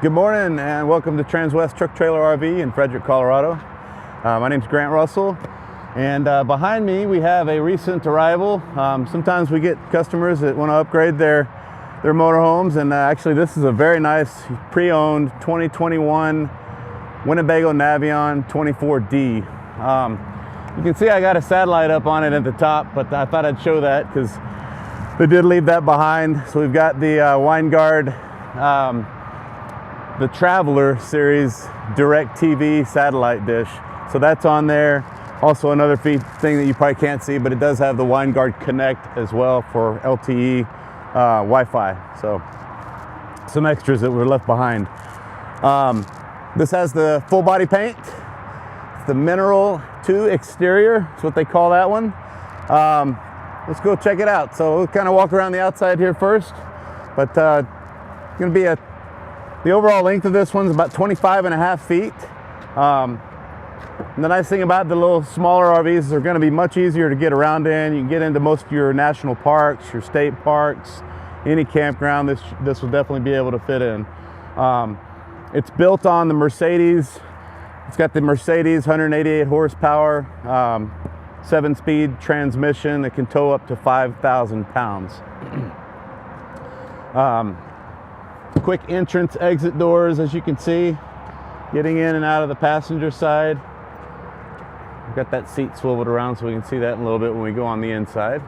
Good morning and welcome to Transwest Truck Trailer RV in Frederick, Colorado. My name is Grant Russell, and behind me we have a recent arrival. Sometimes we get customers that want to upgrade their motorhomes, and actually this is a very nice pre-owned 2021 Winnebago Navion 24D. You can see I got a satellite up on it at the top, but I thought I'd show that because they did leave that behind. So we've got the Winegard the Traveler series direct TV satellite dish, so that's on there. Also another thing that you probably can't see, but it does have the Winegard Connect as well for LTE Wi-Fi, so some extras that were left behind. This has the full body paint. It's the Mineral 2 exterior, that's what they call that one. Let's go check it out. So we'll kind of walk around the outside here first, but it's going to be the overall length of this one's about 25.5 feet. And the nice thing about the little smaller RVs is they're going to be much easier to get around in. You can get into most of your national parks, your state parks, any campground. This will definitely be able to fit in. It's built on the Mercedes. It's got the Mercedes 188 horsepower, 7-speed transmission that can tow up to 5,000 pounds. Quick entrance exit doors, as you can see, getting in and out of the passenger side. We've got that seat swiveled around so we can see that in a little bit when we go on the inside.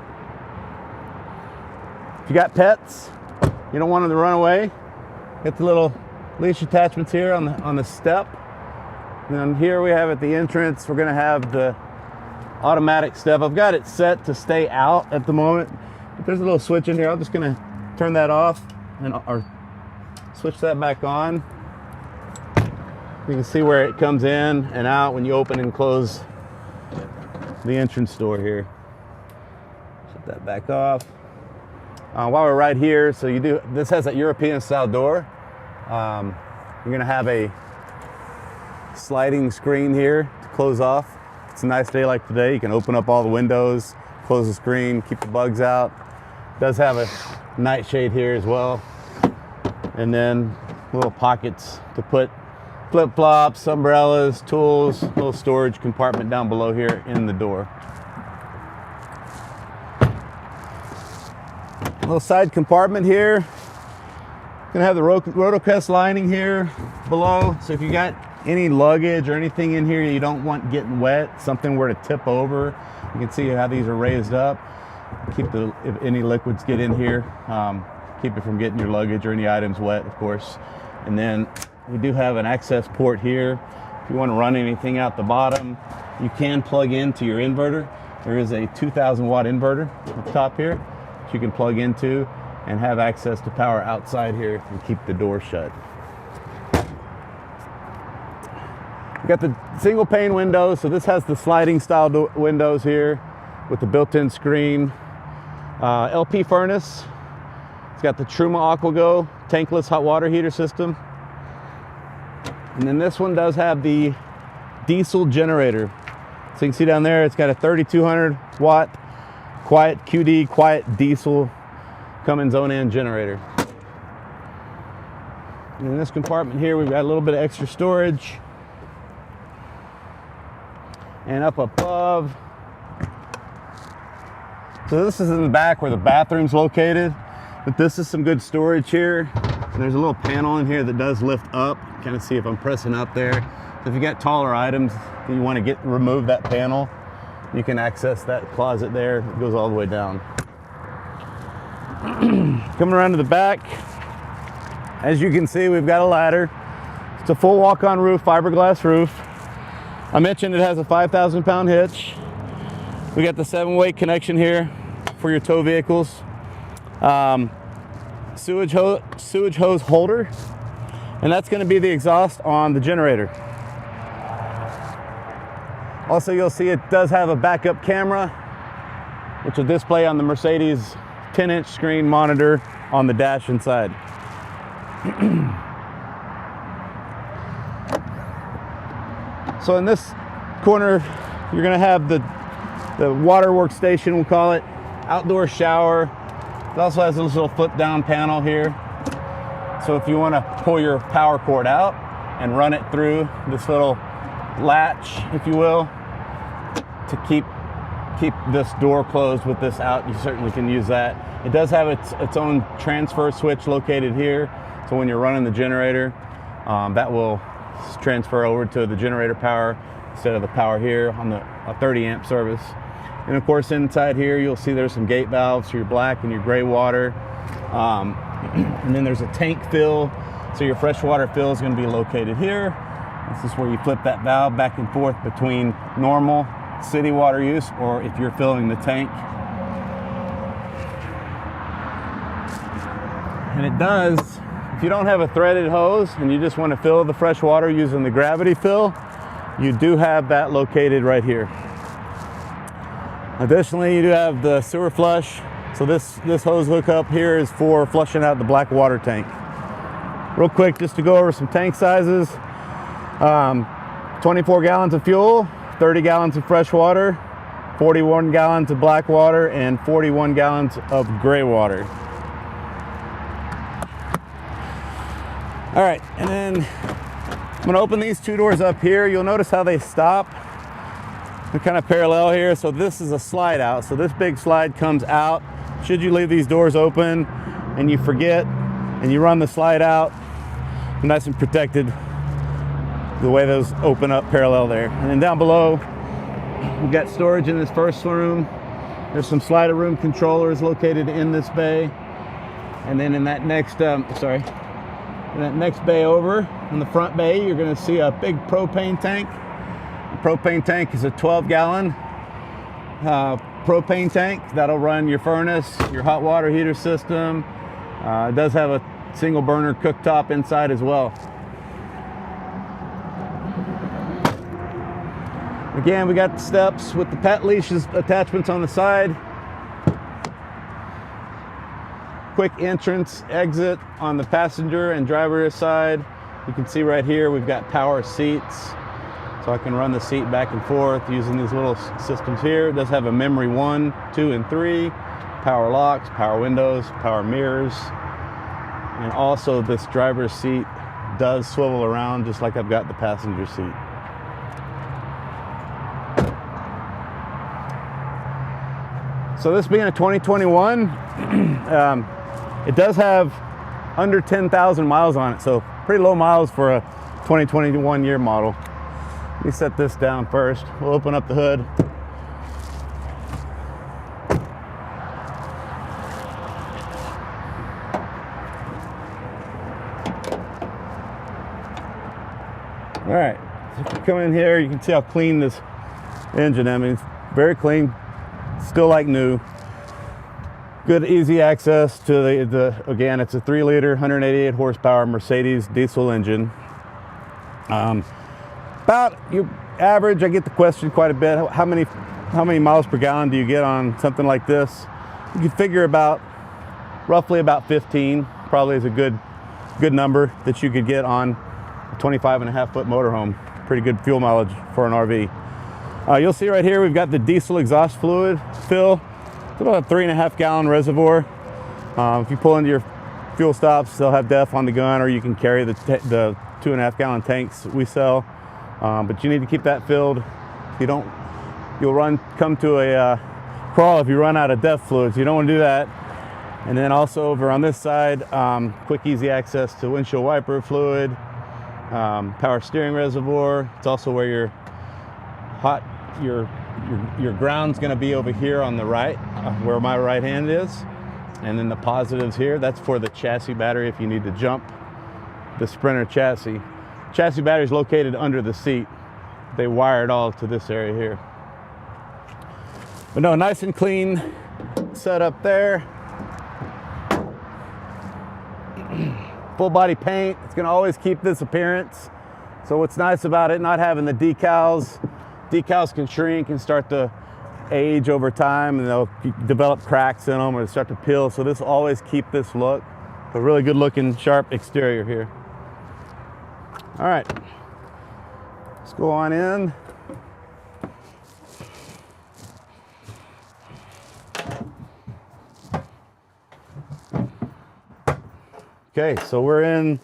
If you got pets, you don't want them to run away, get the little leash attachments here on the step. And then here we have at the entrance, we're going to have the automatic step. I've got it set to stay out at the moment, but there's a little switch in here. I'm just going to turn that off or switch that back on. You can see where it comes in and out when you open and close the entrance door here. Shut that back off. While we're right here, so this has a European style door. You're gonna have a sliding screen here to close off. It's a nice day like today. You can open up all the windows, close the screen, keep the bugs out. It does have a nightshade here as well. And then little pockets to put flip-flops, umbrellas, tools, little storage compartment down below here in the door. Little side compartment here. Gonna have the Rotocrest lining here below, so if you got any luggage or anything in here you don't want getting wet, something were to tip over, you can see how these are raised up. If any liquids get in here, keep it from getting your luggage or any items wet, of course. And then we do have an access port here. If you want to run anything out the bottom, you can plug into your inverter. There is a 2,000 watt inverter at the top here that you can plug into and have access to power outside here and keep the door shut. We got the single pane windows, so this has the sliding style windows here with the built-in screen. LP furnace. It's got the Truma AquaGo tankless hot water heater system. And then this one does have the diesel generator. So you can see down there, it's got a 3,200 watt quiet QD, quiet diesel Cummins own-end generator. And in this compartment here, we've got a little bit of extra storage. And up above, so this is in the back where the bathroom's located, but this is some good storage here. And there's a little panel in here that does lift up. Kind of see if I'm pressing up there. So if you got taller items and you want to remove that panel, you can access that closet there. It goes all the way down. Coming around to the back, as you can see, we've got a ladder. It's a full walk-on roof, fiberglass roof. I mentioned it has a 5,000 pound hitch. We got the 7-way connection here for your tow vehicles. Sewage hose holder, and that's going to be the exhaust on the generator. Also, you'll see it does have a backup camera, which will display on the Mercedes 10-inch screen monitor on the dash inside. So in this corner, you're going to have the water workstation, we'll call it, outdoor shower. It also has this little flip down panel here. So if you want to pull your power cord out and run it through this little latch, if you will, to keep this door closed with this out, you certainly can use that. It does have its own transfer switch located here, so when you're running the generator, that will transfer over to the generator power instead of the power here on a 30 amp service. And of course inside here you'll see there's some gate valves for your black and your gray water, and then there's a tank fill, so your freshwater fill is going to be located here. This is where you flip that valve back and forth between normal city water use or if you're filling the tank. And it does, if you don't have a threaded hose and you just want to fill the fresh water using the gravity fill, you do have that located right here. Additionally, you do have the sewer flush. So this hose hookup here is for flushing out the black water tank. Real quick, just to go over some tank sizes. 24 gallons of fuel, 30 gallons of fresh water, 41 gallons of black water, and 41 gallons of gray water. All right, and then I'm gonna open these two doors up here. You'll notice how they stop. They're kind of parallel here. So this is a slide out. So this big slide comes out. Should you leave these doors open and you forget and you run the slide out, nice and protected the way those open up parallel there. And then down below, we've got storage in this first room. There's some slider room controllers located in this bay. And then in that next, in that next bay over, in the front bay, you're gonna see a big propane tank. The propane tank is a 12-gallon propane tank. That'll run your furnace, your hot water heater system. It does have a single burner cooktop inside as well. Again, we got the steps with the pet leashes attachments on the side. Quick entrance, exit on the passenger and driver side. You can see right here we've got power seats, so I can run the seat back and forth using these little systems here. It does have a memory 1, 2, and 3, power locks, power windows, power mirrors, and also this driver's seat does swivel around just like I've got the passenger seat. So this being a 2021, it does have under 10,000 miles on it, so pretty low miles for a 2021 year model. Let me set this down first. We'll open up the hood. All right, so if you come in here, you can see how clean this engine is. I mean, it's very clean, still like new. Good, easy access to again, it's a 3-liter, 188 horsepower Mercedes diesel engine. About your average, I get the question quite a bit, how many miles per gallon do you get on something like this? You can figure roughly about 15, probably is a good number that you could get on a 25.5-foot motorhome. Pretty good fuel mileage for an RV. You'll see right here, we've got the diesel exhaust fluid fill. It's about a 3.5-gallon reservoir. If you pull into your fuel stops, they'll have DEF on the gun, or you can carry the 2.5-gallon tanks we sell. But you need to keep that filled. If you don't, you'll come to a crawl if you run out of DEF fluids. You don't want to do that. And then also over on this side, quick, easy access to windshield wiper fluid, power steering reservoir. It's also where your ground's going to be over here on the right, where my right hand is. And then the positives here, that's for the chassis battery if you need to jump the Sprinter chassis. Chassis battery is located under the seat. They wire it all to this area here. But no, nice and clean setup there. Full body paint. It's going to always keep this appearance. So what's nice about it not having the decals can shrink and start to age over time, and they'll develop cracks in them or start to peel. So this will always keep this look. A really good looking, sharp exterior here. All right, let's go on in. Okay, so we're in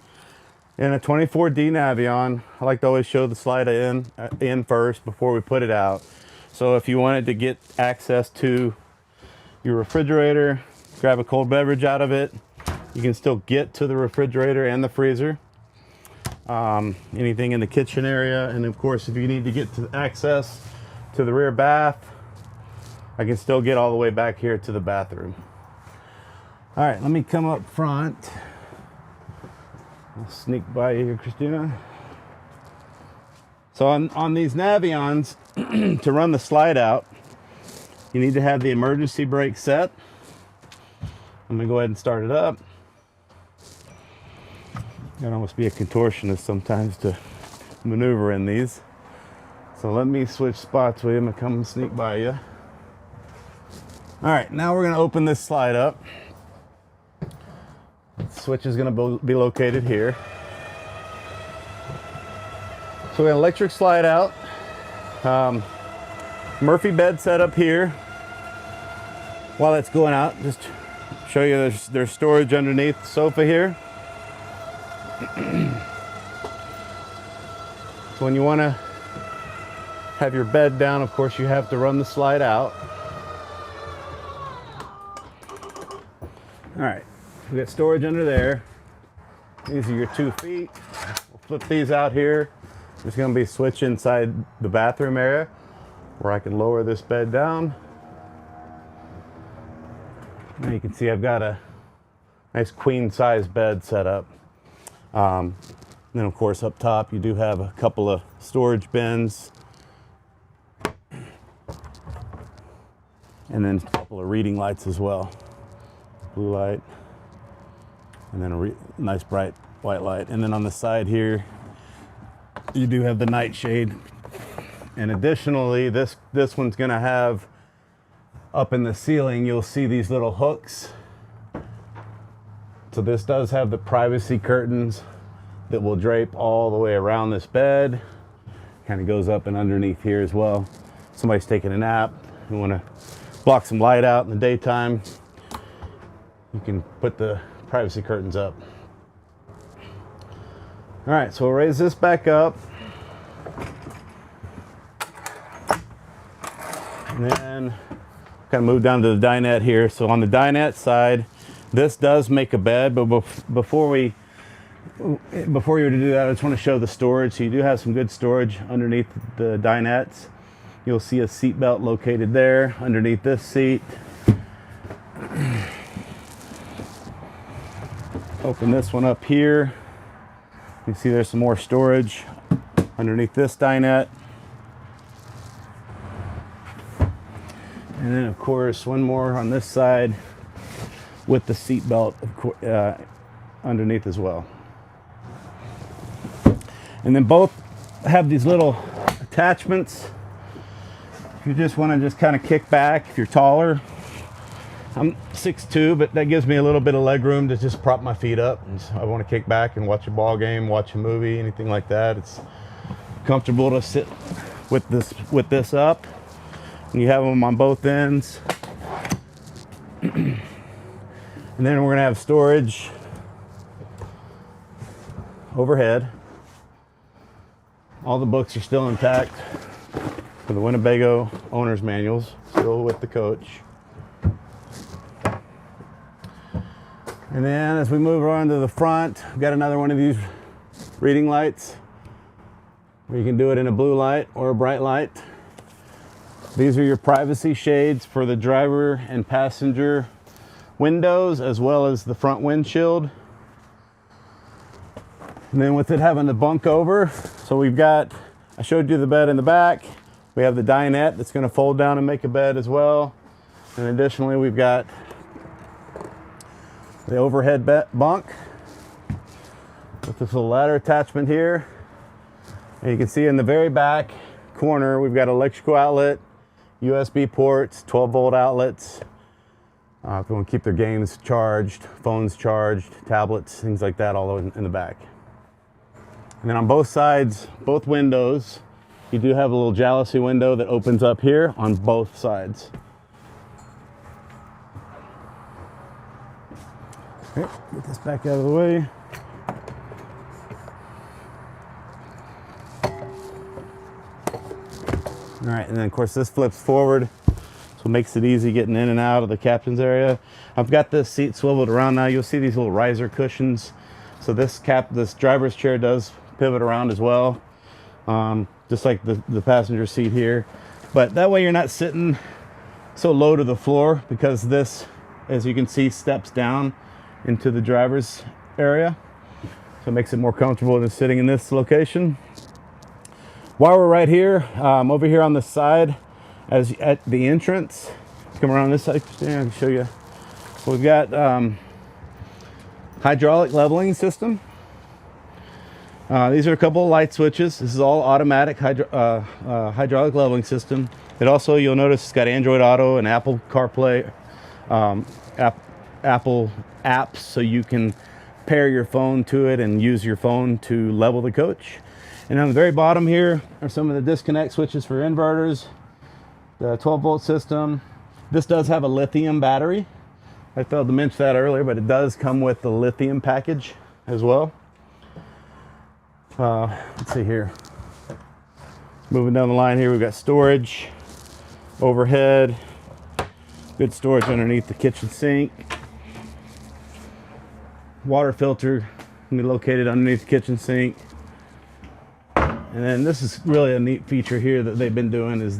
a 24D Navion. I like to always show the slide in first before we put it out. So if you wanted to get access to your refrigerator, grab a cold beverage out of it, you can still get to the refrigerator and the freezer. Anything in the kitchen area, and of course if you need to get to access to the rear bath, I can still get all the way back here to the bathroom. All right, let me come up front. I'll sneak by you here, Christina. So on these Navions, to run the slide out, you need to have the emergency brake set. I'm gonna go ahead and start it up. Gotta almost be a contortionist sometimes to maneuver in these. So let me switch spots with him and come and sneak by you. All right, now we're gonna open this slide up. The switch is gonna be located here. So we got an electric slide out. Murphy bed set up here. While that's going out, just show you there's storage underneath the sofa here. So when you want to have your bed down, of course you have to run the slide out. All right, we got storage under there. These are your 2 feet. We'll flip these out here. There's going to be a switch inside the bathroom area where I can lower this bed down. Now you can see I've got a nice queen size bed set up. Then of course up top you do have a couple of storage bins and then a couple of reading lights as well. Blue light and then a nice bright white light. And then on the side here you do have the nightshade. And additionally this one's going to have up in the ceiling, you'll see these little hooks. So this does have the privacy curtains that will drape all the way around this bed. Kind of goes up and underneath here as well. Somebody's taking a nap, you want to block some light out in the daytime, you can put the privacy curtains up. All right, so we'll raise this back up. And then kind of move down to the dinette here. So on the dinette side, this does make a bed, but before you were to do that, I just want to show the storage. So you do have some good storage underneath the dinettes. You'll see a seat belt located there underneath this seat. Open this one up here. You can see there's some more storage underneath this dinette. And then of course one more on this side with the seat belt underneath as well. And then both have these little attachments. If you just want to just kind of kick back, if you're taller. I'm 6'2", but that gives me a little bit of leg room to just prop my feet up. And so I want to kick back and watch a ball game, watch a movie, anything like that. It's comfortable to sit with this up. And you have them on both ends. And then we're gonna have storage overhead. All the books are still intact for the Winnebago owner's manuals, still with the coach. And then as we move around to the front, we've got another one of these reading lights where you can do it in a blue light or a bright light. These are your privacy shades for the driver and passenger windows as well as the front windshield. And then with it having the bunk over, so we've got, I showed you the bed in the back. We have the dinette that's going to fold down and make a bed as well. And additionally, we've got the overhead bunk with this little ladder attachment here. And you can see in the very back corner, we've got electrical outlet, USB ports, 12-volt outlets. If you want to keep their games charged, phones charged, tablets, things like that, all in the back. And then on both sides, both windows, you do have a little jalousie window that opens up here on both sides. Okay, get this back out of the way. All right, and then of course this flips forward, so it makes it easy getting in and out of the captain's area. I've got this seat swiveled around now. You'll see these little riser cushions. So this driver's chair does pivot around as well, just like the passenger seat here. But that way you're not sitting so low to the floor, because this, as you can see, steps down into the driver's area. So it makes it more comfortable than sitting in this location. While we're right here, over here on the side, as at the entrance, come around this side, I can show you. We've got hydraulic leveling system. These are a couple of light switches. This is all automatic hydraulic leveling system. It also, you'll notice, it's got Android Auto and Apple CarPlay, Apple apps, so you can pair your phone to it and use your phone to level the coach. And on the very bottom here are some of the disconnect switches for inverters, the 12-volt system. This does have a lithium battery. I failed to mention that earlier, but it does come with the lithium package as well. Let's see here. Moving down the line here, we've got storage overhead, good storage underneath the kitchen sink. Water filter can be located underneath the kitchen sink. And then this is really a neat feature here that they've been doing, is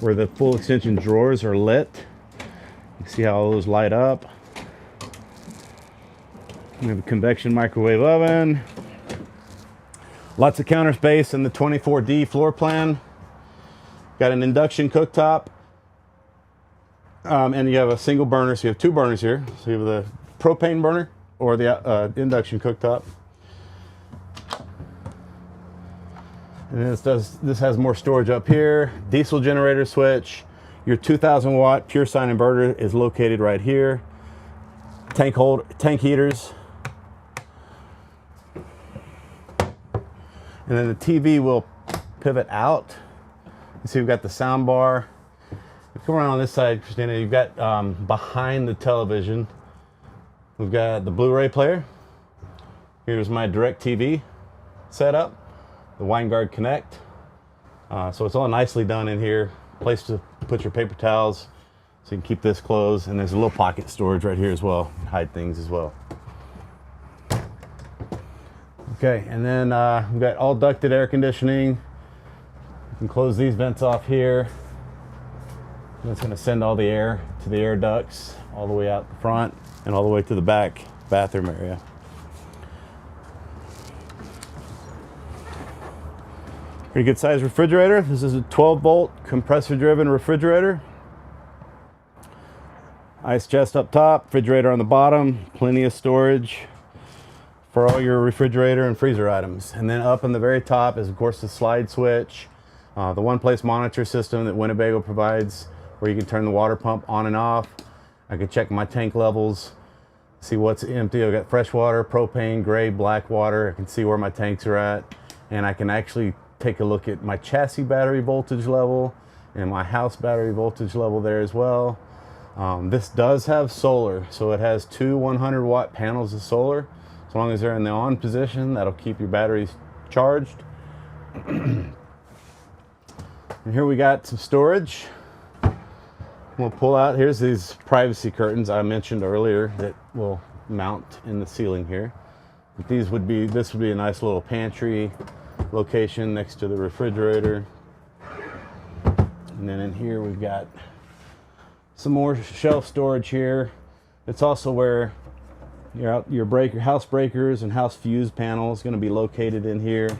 where the full extension drawers are lit. You can see how all those light up. We have a convection microwave oven. Lots of counter space in the 24D floor plan. Got an induction cooktop. And you have a single burner, so you have two burners here. So you have the propane burner or the induction cooktop. And this has more storage up here. Diesel generator switch. Your 2,000 watt pure sine inverter is located right here. Tank heaters. And then the TV will pivot out. You see we've got the sound bar. Come around on this side, Christina, you've got behind the television, we've got the Blu-ray player. Here's my DirecTV setup, the Winegard Connect. So it's all nicely done in here. Place to put your paper towels, so you can keep this closed. And there's a little pocket storage right here as well, hide things as well. Okay, and then we've got all ducted air conditioning. You can close these vents off here. And it's going to send all the air to the air ducts all the way out the front and all the way to the back bathroom area. Pretty good size refrigerator. This is a 12-volt compressor-driven refrigerator. Ice chest up top, refrigerator on the bottom, plenty of storage for all your refrigerator and freezer items. And then up on the very top is, of course, the slide switch, the one-place monitor system that Winnebago provides, where you can turn the water pump on and off. I can check my tank levels, see what's empty. I've got fresh water, propane, gray, black water. I can see where my tanks are at, and I can actually take a look at my chassis battery voltage level and my house battery voltage level there as well. This does have solar, so it has two 100-watt panels of solar. As long as they're in the on position, that'll keep your batteries charged. And here we got some storage. We'll pull out, here's these privacy curtains I mentioned earlier that will mount in the ceiling here. But this would be a nice little pantry location next to the refrigerator. And then in here we've got some more shelf storage here. It's also where your house breakers and house fuse panel is going to be located in here.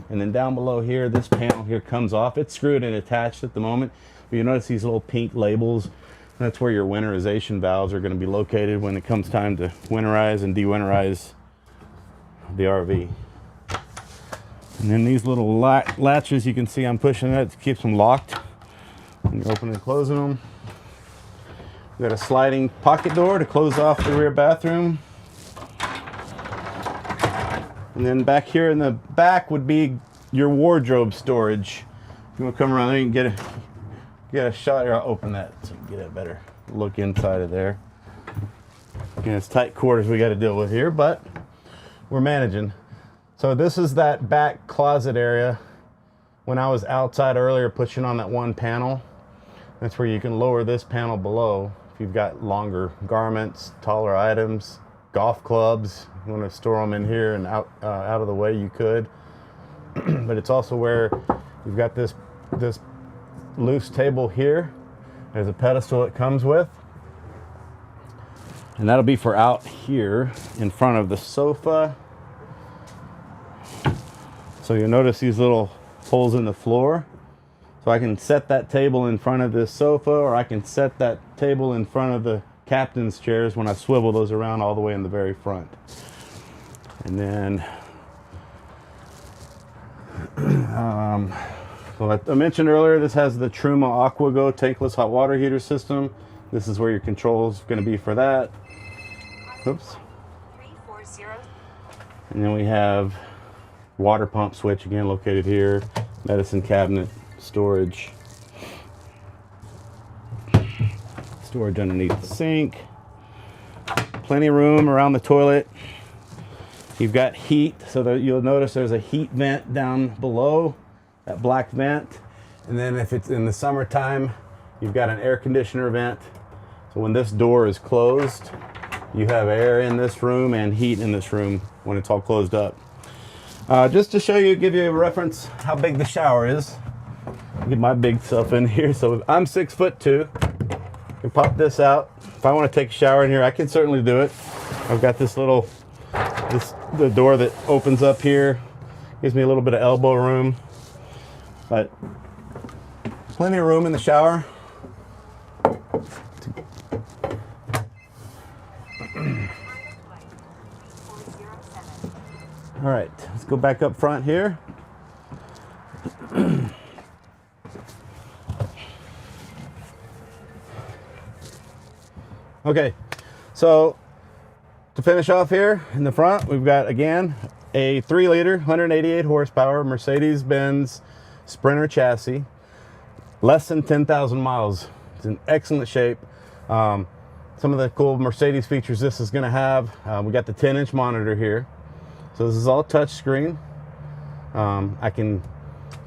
And then down below here, this panel here comes off. It's screwed and attached at the moment. But you notice these little pink labels. That's where your winterization valves are going to be located when it comes time to winterize and de-winterize the RV. And then these little latches, you can see I'm pushing that to keep them locked when you're opening and closing them. We've got a sliding pocket door to close off the rear bathroom. And then back here in the back would be your wardrobe storage. If you want to come around there, you can get a shot here. I'll open that so you can get a better look inside of there. it's tight quarters we got to deal with here, but we're managing. So this is that back closet area. When I was outside earlier pushing on that one panel, that's where you can lower this panel below if you've got longer garments, taller items, golf clubs. You want to store them in here and out of the way, you could. But it's also where you've got this loose table here. There's a pedestal it comes with, and that'll be for out here in front of the sofa. So you'll notice these little holes in the floor. So I can set that table in front of this sofa, or I can set that table in front of the captain's chairs when I swivel those around all the way in the very front. And then so I mentioned earlier, this has the Truma AquaGo tankless hot water heater system. This is where your control's going to be for that. Oops. And then we have water pump switch, again located here, medicine cabinet, storage underneath the sink, plenty of room around the toilet. You've got heat, so that you'll notice there's a heat vent down below, that black vent. And then if it's in the summertime, you've got an air conditioner vent. So when this door is closed, you have air in this room and heat in this room when it's all closed up. Just to show you, give you a reference how big the shower is. Get my big stuff in here. So I'm 6'2". I can pop this out. If I want to take a shower in here, I can certainly do it. I've got the door that opens up here. Gives me a little bit of elbow room. But plenty of room in the shower. All right, let's go back up front here. Okay, so to finish off here in the front, we've got, again, a 3-liter, 188 horsepower Mercedes-Benz Sprinter chassis, less than 10,000 miles. It's in excellent shape. Some of the cool Mercedes features this is going to have, we got the 10-inch monitor here. So this is all touch screen. I can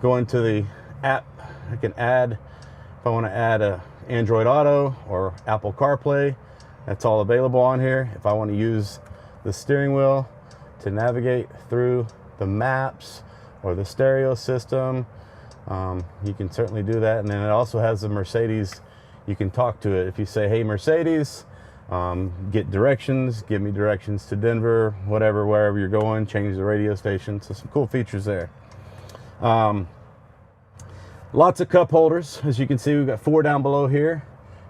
go into the app. I can add, if I want to add a Android Auto or Apple CarPlay, that's all available on here. If I want to use the steering wheel to navigate through the maps or the stereo system, you can certainly do that. And then it also has the Mercedes, you can talk to it. If you say, hey Mercedes, get directions, give me directions to Denver, whatever, wherever you're going, change the radio station. So some cool features there. Lots of cup holders. As you can see, we've got 4 down below here.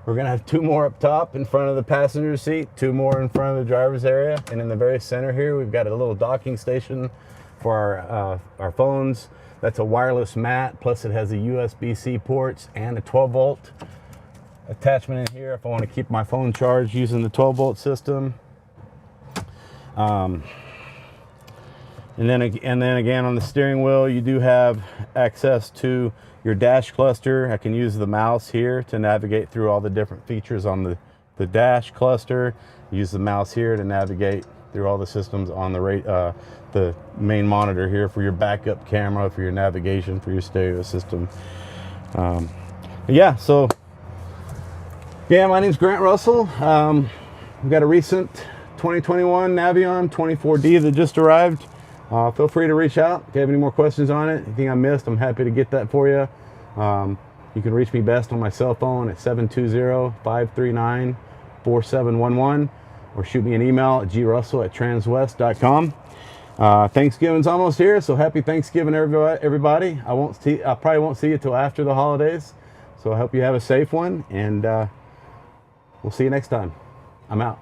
We're gonna have 2 more up top in front of the passenger seat, 2 more in front of the driver's area. And in the very center here, we've got a little docking station for our phones. That's a wireless mat, plus it has the USB-C ports and a 12-volt attachment in here if I want to keep my phone charged using the 12-volt system. And then again on the steering wheel, you do have access to your dash cluster. I can use the mouse here to navigate through all the different features on the dash cluster. Use the mouse here to navigate through all the systems on the main monitor here for your backup camera, for your navigation, for your stereo system. Yeah, so yeah, my name's Grant Russell. We've got a recent 2021 Navion 24D that just arrived. Feel free to reach out if you have any more questions on it. Anything I missed, I'm happy to get that for you. You can reach me best on my cell phone at 720-539-4711, or shoot me an email at grussell@transwest.com. Thanksgiving's almost here, so happy Thanksgiving, everybody. I probably won't see you till after the holidays, so I hope you have a safe one, and we'll see you next time. I'm out.